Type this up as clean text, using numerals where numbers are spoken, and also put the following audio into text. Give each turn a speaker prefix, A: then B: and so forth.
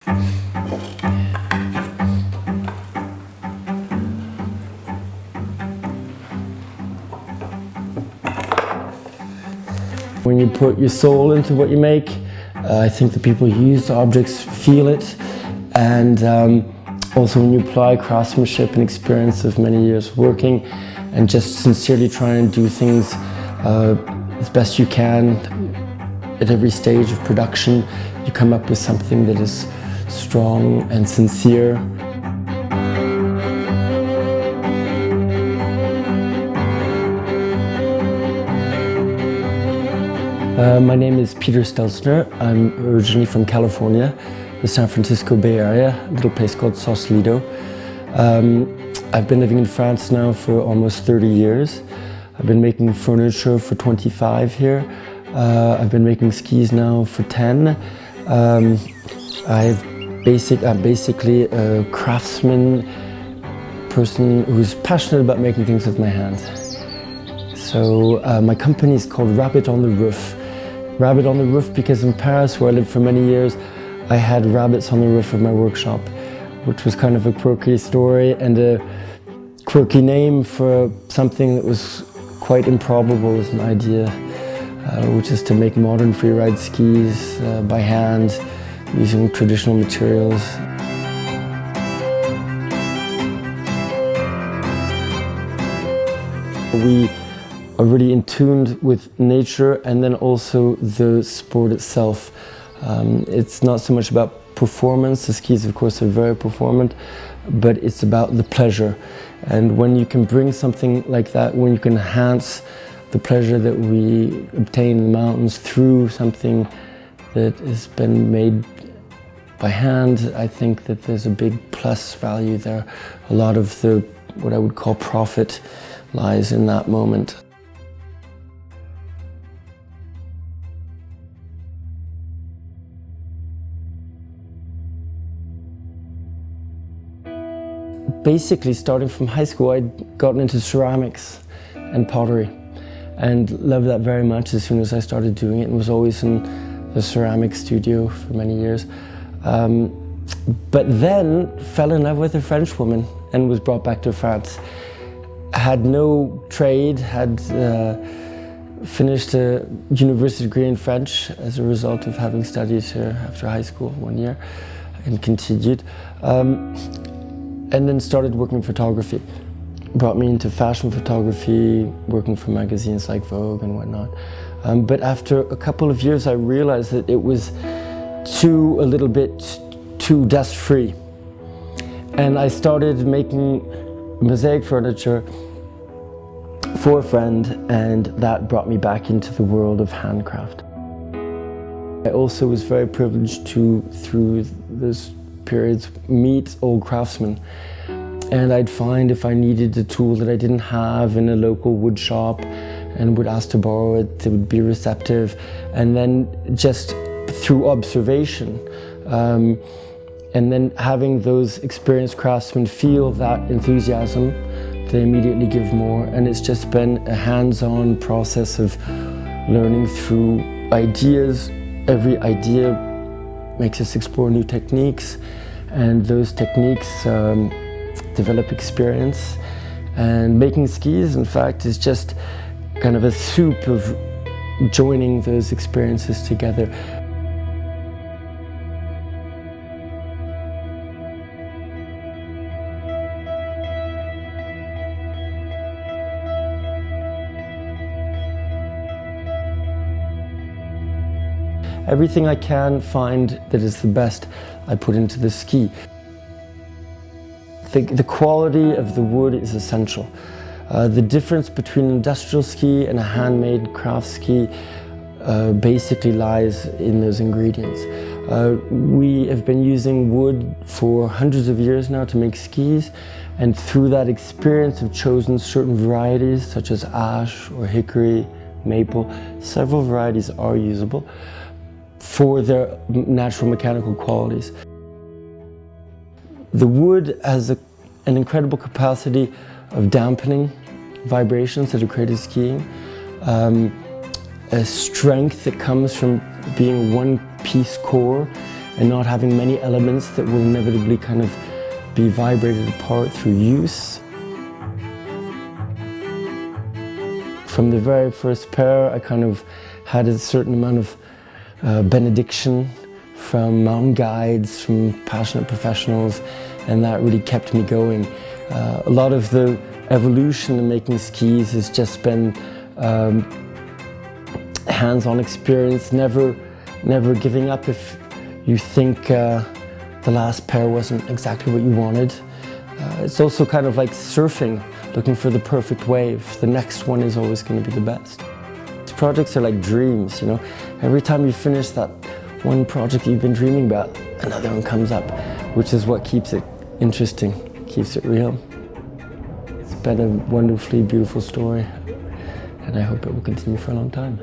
A: When you put your soul into what you make, I think the people who use the objects feel it, and also when you apply craftsmanship and experience of many years working and just sincerely try and do things as best you can at every stage of production, you come up with something that is strong and sincere. My name is Peter Steltzner. I'm originally from California, the San Francisco Bay Area, a little place called Sausalito. I've been living in France now for almost 30 years. I've been making furniture for 25 here. I've been making skis now for 10. I'm basically a craftsman, person who's passionate about making things with my hands. So my company is called Rabbit on the Roof. Rabbit on the Roof because in Paris, where I lived for many years, I had rabbits on the roof of my workshop, which was kind of a quirky story and a quirky name for something that was quite improbable as an idea, which is to make modern freeride skis by hand, using traditional materials. We are really in tune with nature and then also the sport itself. It's not so much about performance. The skis, of course, are very performant, but it's about the pleasure. And when you can bring something like that, when you can enhance the pleasure that we obtain in the mountains through something that has been made by hand, I think that there's a big plus value there. A lot of the, what I would call profit, lies in that moment. Basically, starting from high school, I'd gotten into ceramics and pottery and loved that very much as soon as I started doing it, and was always in the ceramic studio for many years. But then fell in love with a French woman and was brought back to France. Had no trade, had finished a university degree in French as a result of having studied here after high school 1 year and continued. And then started working in photography. Brought me into fashion photography, working for magazines like Vogue and whatnot. But after a couple of years, I realized that it was a little bit too dust-free. And I started making mosaic furniture for a friend, and that brought me back into the world of handcraft. I also was very privileged to, through those periods, meet old craftsmen. And I'd find if I needed a tool that I didn't have in a local wood shop and would ask to borrow it, they would be receptive. And then just through observation, and then having those experienced craftsmen feel that enthusiasm, they immediately give more. And it's just been a hands-on process of learning through ideas. Every idea makes us explore new techniques, and those techniques develop experience. And making skis, in fact, is just kind of a soup of joining those experiences together. Everything I can find that is the best, I put into the ski. The quality of the wood is essential. The difference between an industrial ski and a handmade craft ski basically lies in those ingredients. We have been using wood for hundreds of years now to make skis, and through that experience have chosen certain varieties such as ash or hickory, maple. Several varieties are usable for their natural mechanical qualities. The wood has an incredible capacity of dampening vibrations that are created skiing, a strength that comes from being a one-piece core, and not having many elements that will inevitably kind of be vibrated apart through use. From the very first pair, I kind of had a certain amount of benediction from mountain guides, from passionate professionals, and that really kept me going. A lot of the evolution in making skis has just been hands-on experience, never giving up if you think the last pair wasn't exactly what you wanted. It's also kind of like surfing, looking for the perfect wave. The next one is always going to be the best. These projects are like dreams, you know. Every time you finish that one project you've been dreaming about, another one comes up, which is what keeps it interesting, keeps it real. It's been a wonderfully beautiful story, and I hope it will continue for a long time.